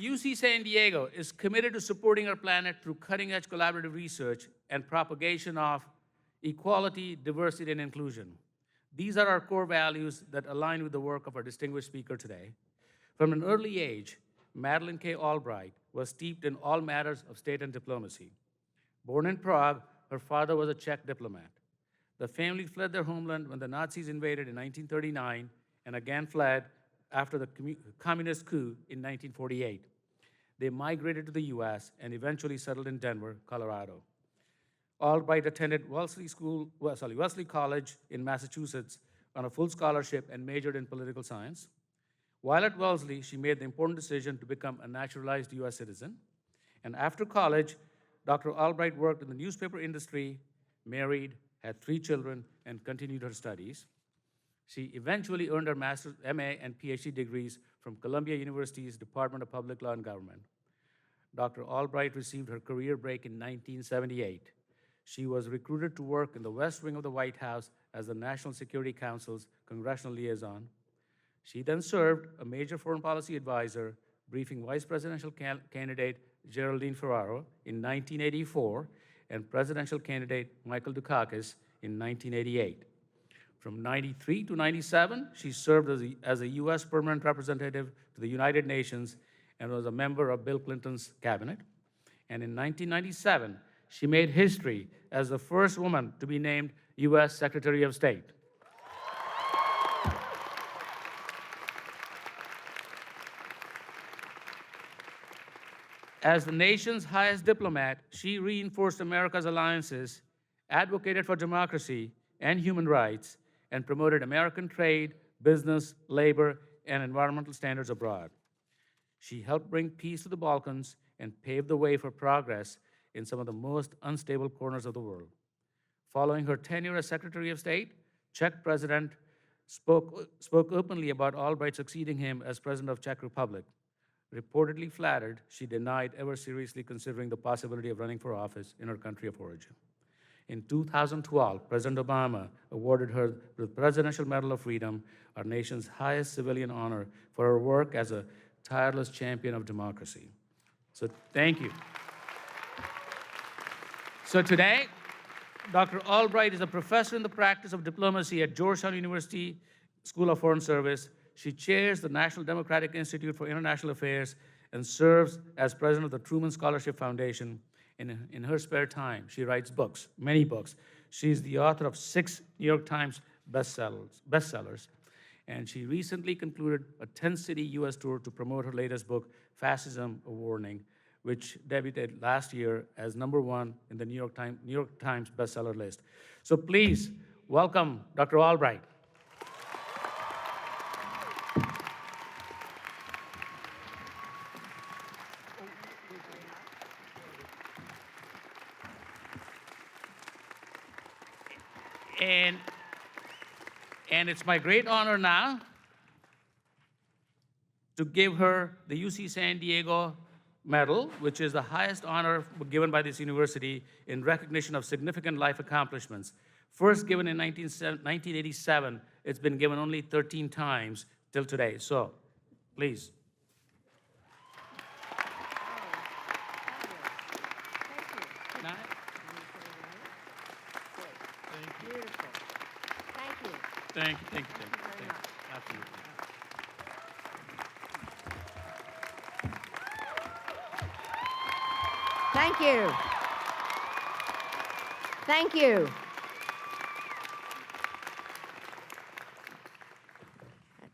UC San Diego is committed to supporting our planet through cutting-edge collaborative research and propagation of equality, diversity, and inclusion. These are our core values that align with the work of our distinguished speaker today. From an early age, Madeleine K. Albright was steeped in all matters of state and diplomacy. Born in Prague, her father was a Czech diplomat. The family fled their homeland when the Nazis invaded in 1939 and again fled after the communist coup in 1948. They migrated to the US and eventually settled in Denver, Colorado. Albright attended Wellesley College in Massachusetts on a full scholarship and majored in political science. While at Wellesley, she made the important decision to become a naturalized US citizen. And after college, Dr. Albright worked in the newspaper industry, married, had 3 children, and continued her studies. She eventually earned her master's, MA, and PhD degrees from Columbia University's Department of Public Law and Government. Dr. Albright received her career break in 1978. She was recruited to work in the West Wing of the White House as the National Security Council's congressional liaison. She then served a major foreign policy advisor, briefing vice presidential candidate Geraldine Ferraro in 1984 and presidential candidate Michael Dukakis in 1988. From 93 to 97, she served as a U.S. permanent representative to the United Nations and was a member of Bill Clinton's cabinet. And in 1997, she made history as the first woman to be named U.S. Secretary of State. As the nation's highest diplomat, she reinforced America's alliances, advocated for democracy and human rights, and promoted American trade, business, labor, and environmental standards abroad. She helped bring peace to the Balkans and paved the way for progress in some of the most unstable corners of the world. Following her tenure as Secretary of State, Czech President spoke openly about Albright succeeding him as President of Czech Republic. Reportedly flattered, she denied ever seriously considering the possibility of running for office in her country of origin. In 2012, President Obama awarded her the Presidential Medal of Freedom, our nation's highest civilian honor, for her work as a tireless champion of democracy. So thank you. So today, Dr. Albright is a professor in the practice of diplomacy at Georgetown University School of Foreign Service. She chairs the National Democratic Institute for International Affairs and serves as president of the Truman Scholarship Foundation. In her spare time, she writes books, many books. She's the author of 6 New York Times bestsellers. And she recently concluded a 10-city U.S. tour to promote her latest book, Fascism: A Warning, which debuted last year as #1 in the New York Times bestseller list. So please welcome Dr. Albright. And it's my great honor now to give her the UC San Diego Medal, which is the highest honor given by this university in recognition of significant life accomplishments. First given in 1987, it's been given only 13 times till today. So, please. Thank you. Absolutely. Thank you. Thank you.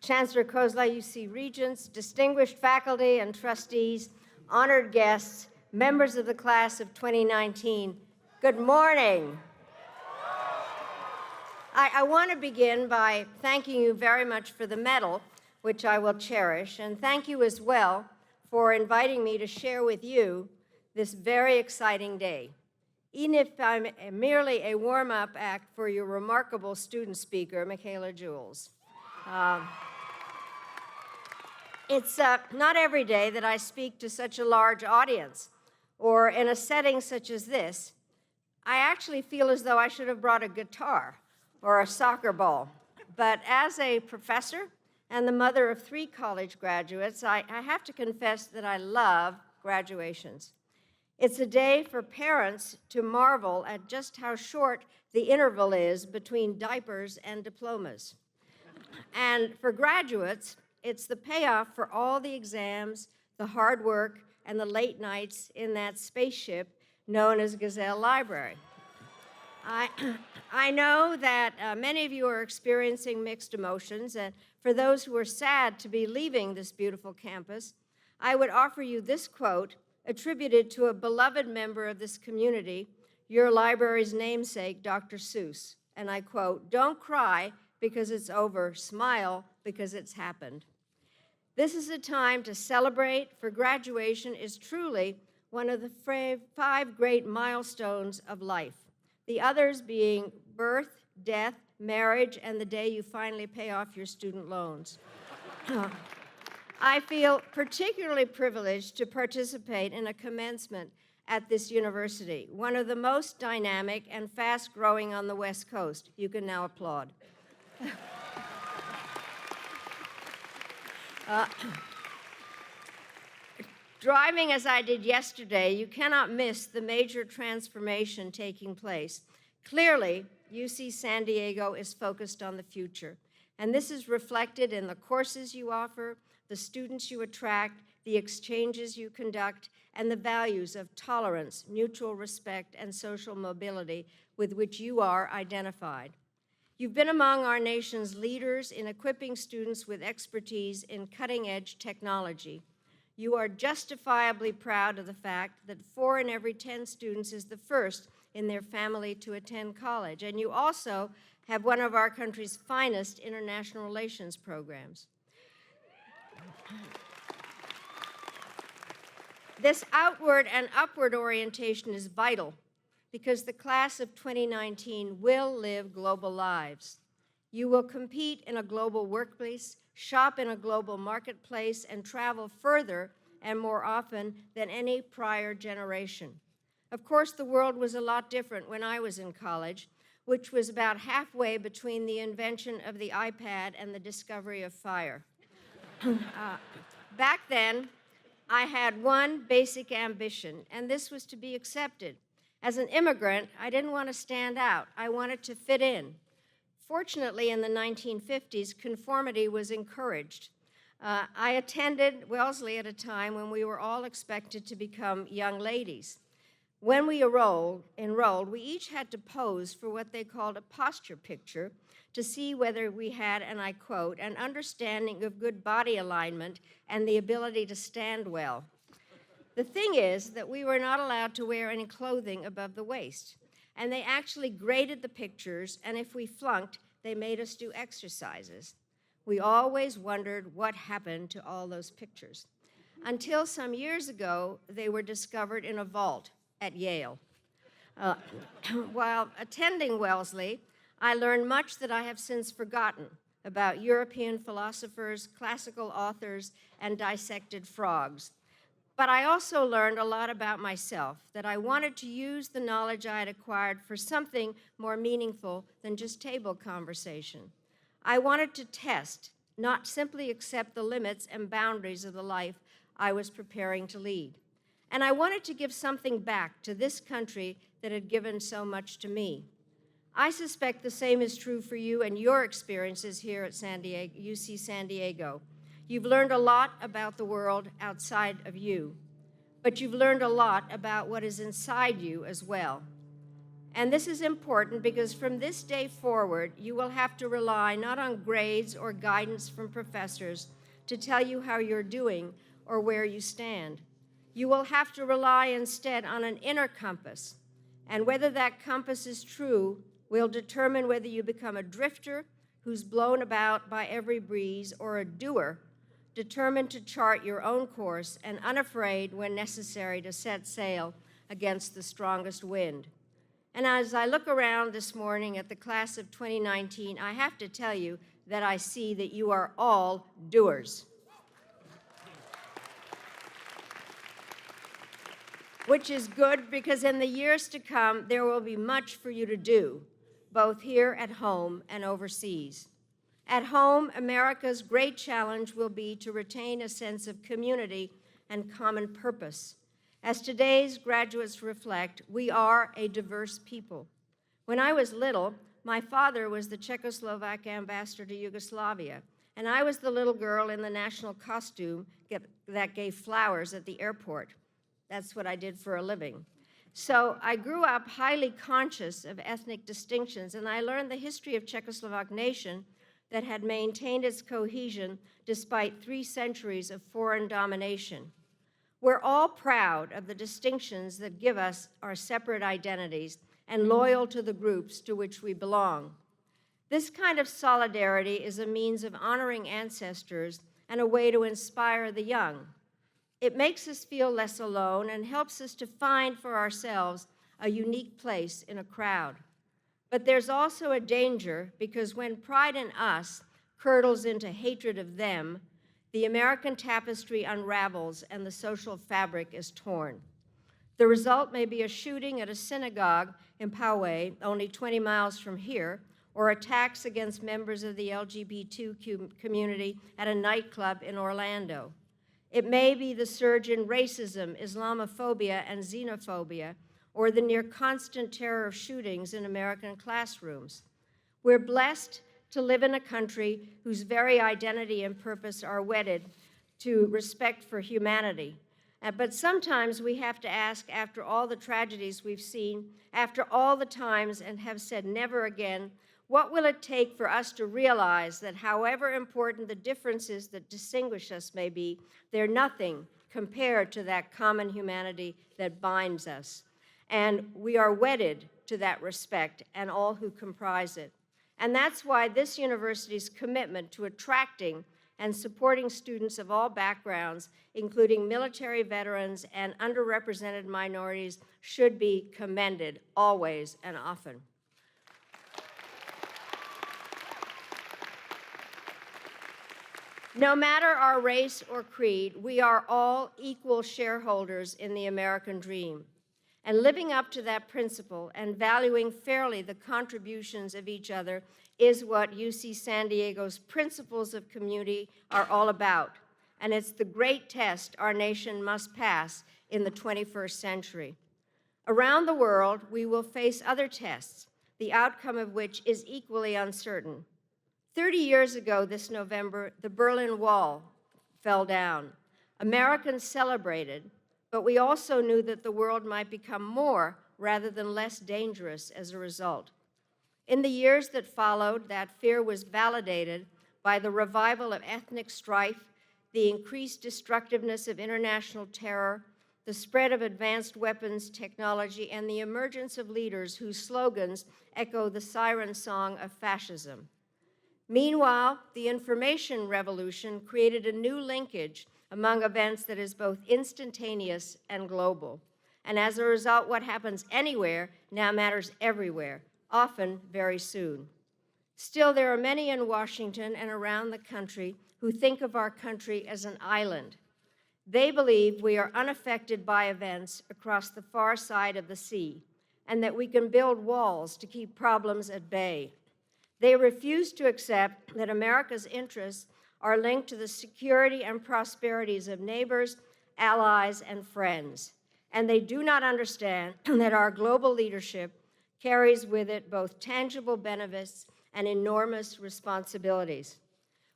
Chancellor Kozlai, UC Regents, distinguished faculty and trustees, honored guests, members of the class of 2019, good morning. I want to begin by thanking you very much for the medal, which I will cherish, and thank you as well for inviting me to share with you this very exciting day. Even if I'm merely a warm-up act for your remarkable student speaker, Michaela Jules. It's not every day that I speak to such a large audience, or in a setting such as this. I actually feel as though I should have brought a guitar or a soccer ball. But as a professor and the mother of 3 college graduates, I have to confess that I love graduations. It's a day for parents to marvel at just how short the interval is between diapers and diplomas. And for graduates, it's the payoff for all the exams, the hard work, and the late nights in that spaceship known as Gazelle Library. I know that many of you are experiencing mixed emotions, and for those who are sad to be leaving this beautiful campus, I would offer you this quote attributed to a beloved member of this community, your library's namesake, Dr. Seuss. And I quote, "Don't cry because it's over, smile because it's happened." This is a time to celebrate, for graduation is truly one of the 5 great milestones of life. The others being birth, death, marriage, and the day you finally pay off your student loans. I feel particularly privileged to participate in a commencement at this university, one of the most dynamic and fast-growing on the West Coast. You can now applaud. Driving as I did yesterday, you cannot miss the major transformation taking place. Clearly, UC San Diego is focused on the future, and this is reflected in the courses you offer, the students you attract, the exchanges you conduct, and the values of tolerance, mutual respect, and social mobility with which you are identified. You've been among our nation's leaders in equipping students with expertise in cutting-edge technology. You are justifiably proud of the fact that 4 in every 10 students is the first in their family to attend college, and you also have one of our country's finest international relations programs. This outward and upward orientation is vital because the class of 2019 will live global lives. You will compete in a global workplace, shop in a global marketplace, and travel further and more often than any prior generation. Of course, the world was a lot different when I was in college, which was about halfway between the invention of the iPad and the discovery of fire. Back then, I had one basic ambition, and this was to be accepted. As an immigrant, I didn't want to stand out. I wanted to fit in. Fortunately, in the 1950s, conformity was encouraged. I attended Wellesley at a time when we were all expected to become young ladies. When we enrolled, we each had to pose for what they called a posture picture to see whether we had, and I quote, an understanding of good body alignment and the ability to stand well. The thing is that we were not allowed to wear any clothing above the waist, and they actually graded the pictures, and if we flunked, they made us do exercises. We always wondered what happened to all those pictures. Until some years ago, they were discovered in a vault at Yale. While attending Wellesley, I learned much that I have since forgotten about European philosophers, classical authors, and dissected frogs. But I also learned a lot about myself, that I wanted to use the knowledge I had acquired for something more meaningful than just table conversation. I wanted to test, not simply accept the limits and boundaries of the life I was preparing to lead. And I wanted to give something back to this country that had given so much to me. I suspect the same is true for you and your experiences here at UC San Diego. You've learned a lot about the world outside of you, but you've learned a lot about what is inside you as well. And this is important because from this day forward, you will have to rely not on grades or guidance from professors to tell you how you're doing or where you stand. You will have to rely instead on an inner compass, and whether that compass is true will determine whether you become a drifter who's blown about by every breeze or a doer, determined to chart your own course and unafraid when necessary to set sail against the strongest wind. And as I look around this morning at the class of 2019, I have to tell you that I see that you are all doers. Which is good because in the years to come, there will be much for you to do, both here at home and overseas. At home, America's great challenge will be to retain a sense of community and common purpose. As today's graduates reflect, we are a diverse people. When I was little, my father was the Czechoslovak ambassador to Yugoslavia, and I was the little girl in the national costume that gave flowers at the airport. That's what I did for a living. So I grew up highly conscious of ethnic distinctions, and I learned the history of Czechoslovak nation that had maintained its cohesion despite 3 centuries of foreign domination. We're all proud of the distinctions that give us our separate identities and loyal to the groups to which we belong. This kind of solidarity is a means of honoring ancestors and a way to inspire the young. It makes us feel less alone and helps us to find for ourselves a unique place in a crowd. But there's also a danger, because when pride in us curdles into hatred of them, the American tapestry unravels and the social fabric is torn. The result may be a shooting at a synagogue in Poway, only 20 miles from here, or attacks against members of the LGBT community at a nightclub in Orlando. It may be the surge in racism, Islamophobia, and xenophobia, or the near constant terror of shootings in American classrooms. We're blessed to live in a country whose very identity and purpose are wedded to respect for humanity. But sometimes we have to ask, after all the tragedies we've seen, after all the times and have said never again, what will it take for us to realize that however important the differences that distinguish us may be, they're nothing compared to that common humanity that binds us. And we are wedded to that respect and all who comprise it. And that's why this university's commitment to attracting and supporting students of all backgrounds, including military veterans and underrepresented minorities, should be commended always and often. No matter our race or creed, we are all equal shareholders in the American dream. And living up to that principle and valuing fairly the contributions of each other is what UC San Diego's principles of community are all about. And it's the great test our nation must pass in the 21st century. Around the world, we will face other tests, the outcome of which is equally uncertain. 30 years ago this November, the Berlin Wall fell down. Americans celebrated, but we also knew that the world might become more rather than less dangerous as a result. In the years that followed, that fear was validated by the revival of ethnic strife, the increased destructiveness of international terror, the spread of advanced weapons technology, and the emergence of leaders whose slogans echo the siren song of fascism. Meanwhile, the information revolution created a new linkage among events that is both instantaneous and global. And as a result, what happens anywhere now matters everywhere, often very soon. Still, there are many in Washington and around the country who think of our country as an island. They believe we are unaffected by events across the far side of the sea, and that we can build walls to keep problems at bay. They refuse to accept that America's interests are linked to the security and prosperities of neighbors, allies, and friends. And they do not understand that our global leadership carries with it both tangible benefits and enormous responsibilities.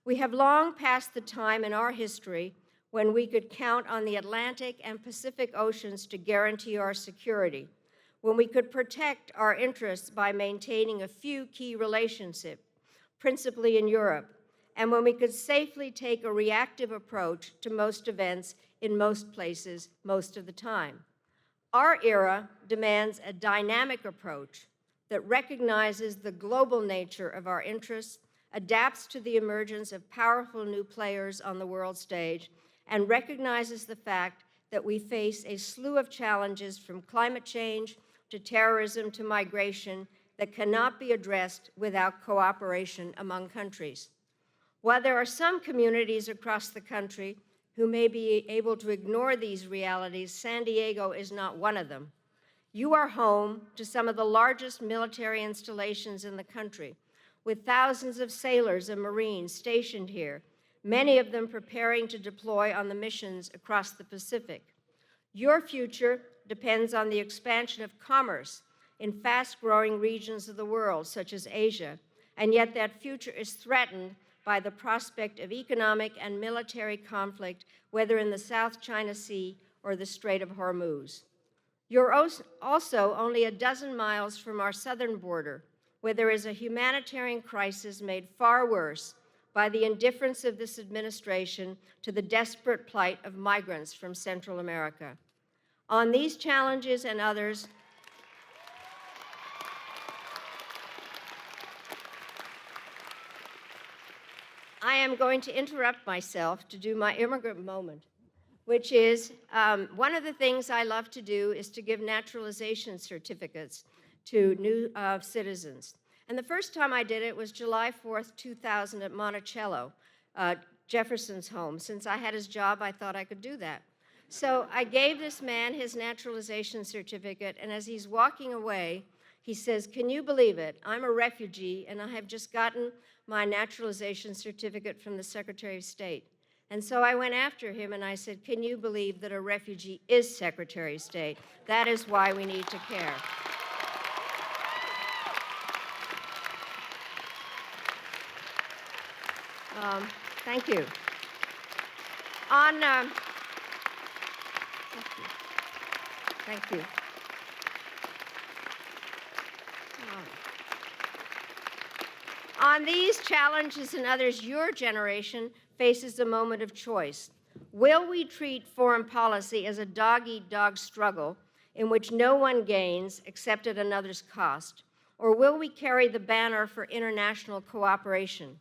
We have long passed the time in our history when we could count on the Atlantic and Pacific Oceans to guarantee our security, when we could protect our interests by maintaining a few key relationships, principally in Europe, and when we could safely take a reactive approach to most events in most places most of the time. Our era demands a dynamic approach that recognizes the global nature of our interests, adapts to the emergence of powerful new players on the world stage, and recognizes the fact that we face a slew of challenges, from climate change to terrorism to migration, that cannot be addressed without cooperation among countries. While there are some communities across the country who may be able to ignore these realities, San Diego is not one of them. You are home to some of the largest military installations in the country, with thousands of sailors and Marines stationed here, many of them preparing to deploy on the missions across the Pacific. Your future depends on the expansion of commerce in fast-growing regions of the world, such as Asia, and yet that future is threatened by the prospect of economic and military conflict, whether in the South China Sea or the Strait of Hormuz. You're also only a dozen miles from our southern border, where there is a humanitarian crisis made far worse by the indifference of this administration to the desperate plight of migrants from Central America. On these challenges and others, I am going to interrupt myself to do my immigrant moment, which is one of the things I love to do is to give naturalization certificates to new citizens. And the first time I did it was July 4th, 2000 at Monticello, Jefferson's home. Since I had his job, I thought I could do that. So I gave this man his naturalization certificate, and as he's walking away, he says, "Can you believe it? I'm a refugee, and I have just gotten my naturalization certificate from the Secretary of State." And so I went after him, and I said, "Can you believe that a refugee is Secretary of State? That is why we need to care." Thank you. Thank you. On these challenges and others, your generation faces a moment of choice. Will we treat foreign policy as a dog-eat-dog struggle in which no one gains except at another's cost? Or will we carry the banner for international cooperation?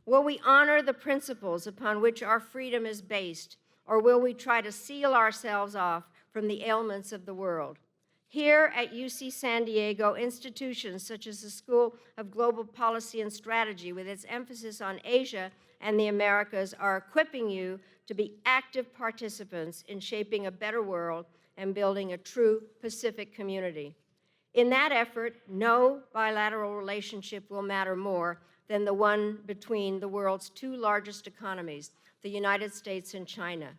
Will we honor the principles upon which our freedom is based, or will we try to seal ourselves off from the ailments of the world? Here at UC San Diego, institutions such as the School of Global Policy and Strategy, with its emphasis on Asia and the Americas, are equipping you to be active participants in shaping a better world and building a true Pacific community. In that effort, no bilateral relationship will matter more than the one between the world's two largest economies, the United States and China.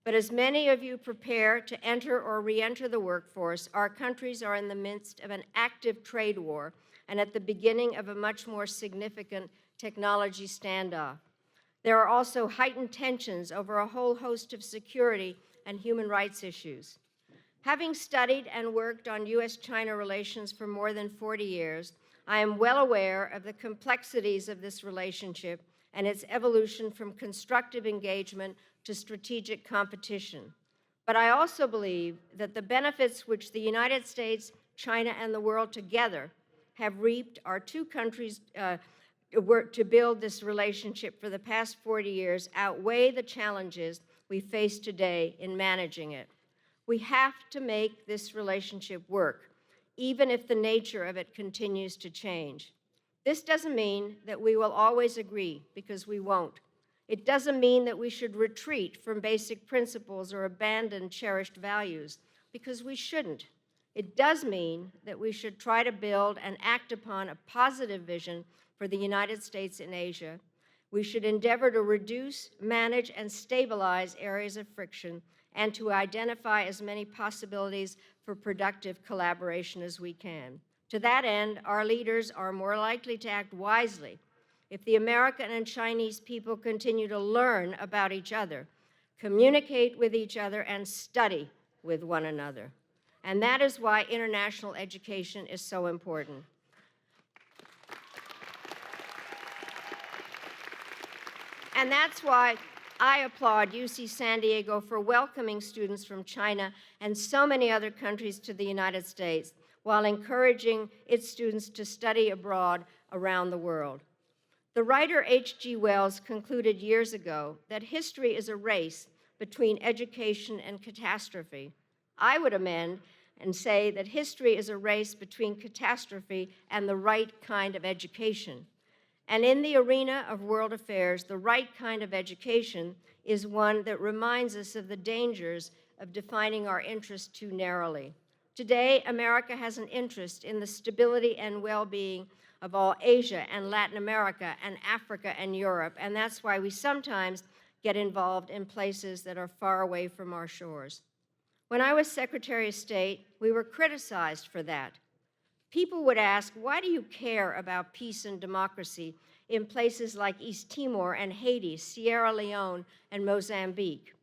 But as many of you prepare to enter or re-enter the workforce, our countries are in the midst of an active trade war and at the beginning of a much more significant technology standoff. There are also heightened tensions over a whole host of security and human rights issues. Having studied and worked on U.S.-China relations for more than 40 years, I am well aware of the complexities of this relationship and its evolution from constructive engagement to strategic competition. But I also believe that the benefits which the United States, China, and the world together have reaped our two countries' work to build this relationship for the past 40 years outweigh the challenges we face today in managing it. We have to make this relationship work, even if the nature of it continues to change. This doesn't mean that we will always agree, because we won't. It doesn't mean that we should retreat from basic principles or abandon cherished values, because we shouldn't. It does mean that we should try to build and act upon a positive vision for the United States in Asia. We should endeavor to reduce, manage, and stabilize areas of friction, and to identify as many possibilities for productive collaboration as we can. To that end, our leaders are more likely to act wisely if the American and Chinese people continue to learn about each other, communicate with each other, and study with one another. And that is why international education is so important. And that's why I applaud UC San Diego for welcoming students from China and so many other countries to the United States, while encouraging its students to study abroad around the world. The writer H.G. Wells concluded years ago that history is a race between education and catastrophe. I would amend and say that history is a race between catastrophe and the right kind of education. And in the arena of world affairs, the right kind of education is one that reminds us of the dangers of defining our interests too narrowly. Today, America has an interest in the stability and well-being of all Asia and Latin America and Africa and Europe, and that's why we sometimes get involved in places that are far away from our shores. When I was Secretary of State, we were criticized for that. People would ask, why do you care about peace and democracy in places like East Timor and Haiti, Sierra Leone, and Mozambique?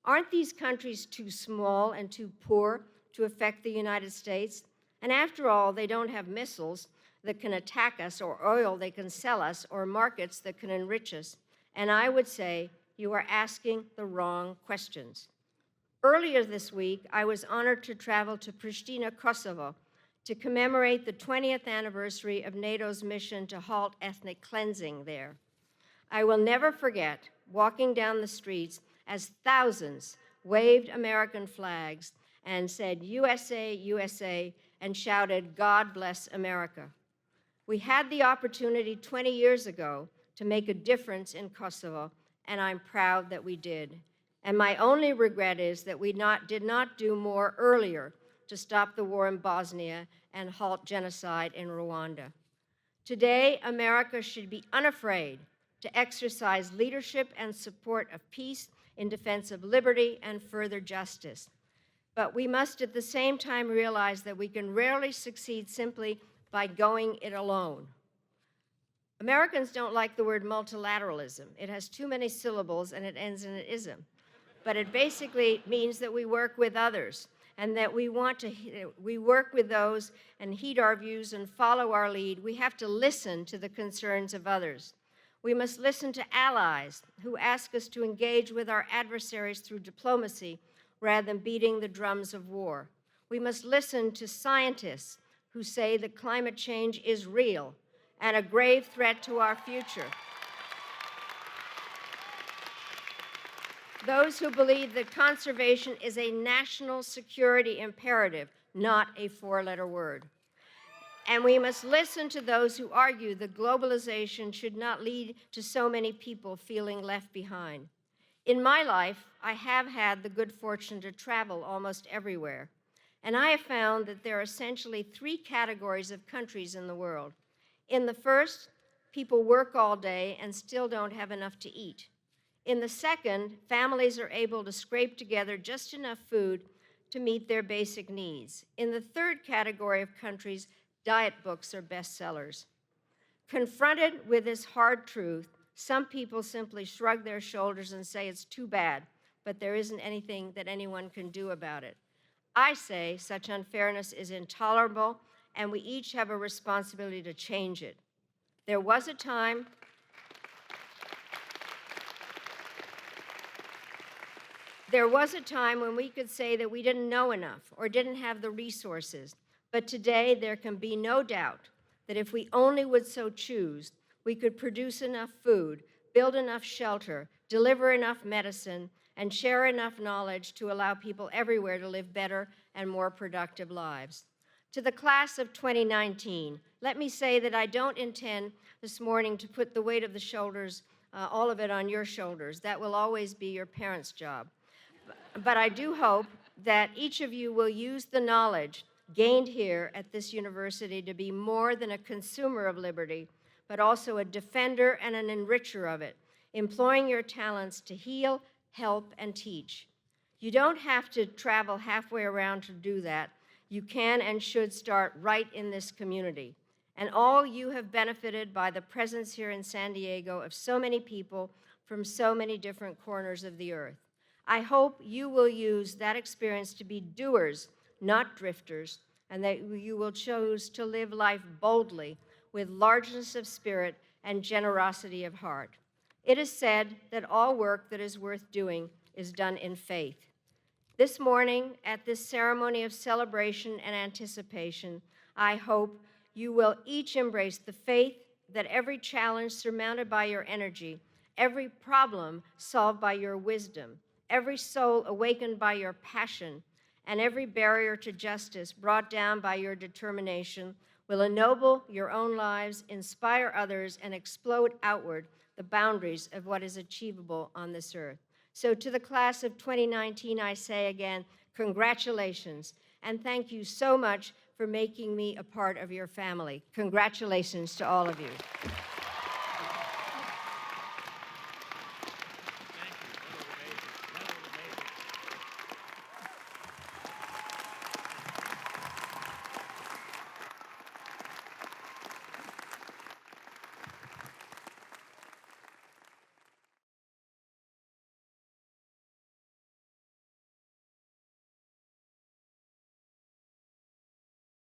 Aren't these countries too small and too poor to affect the United States? And after all, they don't have missiles that can attack us, or oil they can sell us, or markets that can enrich us. And I would say, you are asking the wrong questions. Earlier this week, I was honored to travel to Pristina, Kosovo, to commemorate the 20th anniversary of NATO's mission to halt ethnic cleansing there. I will never forget walking down the streets as thousands waved American flags and said, USA, USA, and shouted, God bless America. We had the opportunity 20 years ago to make a difference in Kosovo, and I'm proud that we did. And my only regret is that we did not do more earlier to stop the war in Bosnia and halt genocide in Rwanda. Today, America should be unafraid to exercise leadership and support of peace in defense of liberty and further justice. But we must at the same time realize that we can rarely succeed simply by going it alone. Americans don't like the word multilateralism. It has too many syllables and it ends in an ism. But it basically means that we work with others and that we work with those and heed our views and follow our lead. We have to listen to the concerns of others. We must listen to allies who ask us to engage with our adversaries through diplomacy rather than beating the drums of war. We must listen to scientists who say that climate change is real and a grave threat to our future. Those who believe that conservation is a national security imperative, not a four-letter word. And we must listen to those who argue that globalization should not lead to so many people feeling left behind. In my life, I have had the good fortune to travel almost everywhere. And I have found that there are essentially three categories of countries in the world. In the first, people work all day and still don't have enough to eat. In the second, families are able to scrape together just enough food to meet their basic needs. In the third category of countries, diet books are bestsellers. Confronted with this hard truth, some people simply shrug their shoulders and say it's too bad, but there isn't anything that anyone can do about it. I say such unfairness is intolerable, and we each have a responsibility to change it. There was a time when we could say that we didn't know enough or didn't have the resources, but today there can be no doubt that if we only would so choose, we could produce enough food, build enough shelter, deliver enough medicine, and share enough knowledge to allow people everywhere to live better and more productive lives. To the class of 2019, let me say that I don't intend this morning to put the weight of the shoulders, all of it on your shoulders. That will always be your parents' job. But I do hope that each of you will use the knowledge gained here at this university to be more than a consumer of liberty, but also a defender and an enricher of it, employing your talents to heal, help, and teach. You don't have to travel halfway around to do that. You can and should start right in this community. And all you have benefited by the presence here in San Diego of so many people from so many different corners of the earth. I hope you will use that experience to be doers, not drifters, and that you will choose to live life boldly with largeness of spirit and generosity of heart. It is said that all work that is worth doing is done in faith. This morning, at this ceremony of celebration and anticipation, I hope you will each embrace the faith that every challenge surmounted by your energy, every problem solved by your wisdom, every soul awakened by your passion, and every barrier to justice brought down by your determination will ennoble your own lives, inspire others, and explode outward the boundaries of what is achievable on this earth. So to the class of 2019, I say again, congratulations, and thank you so much for making me a part of your family. Congratulations to all of you.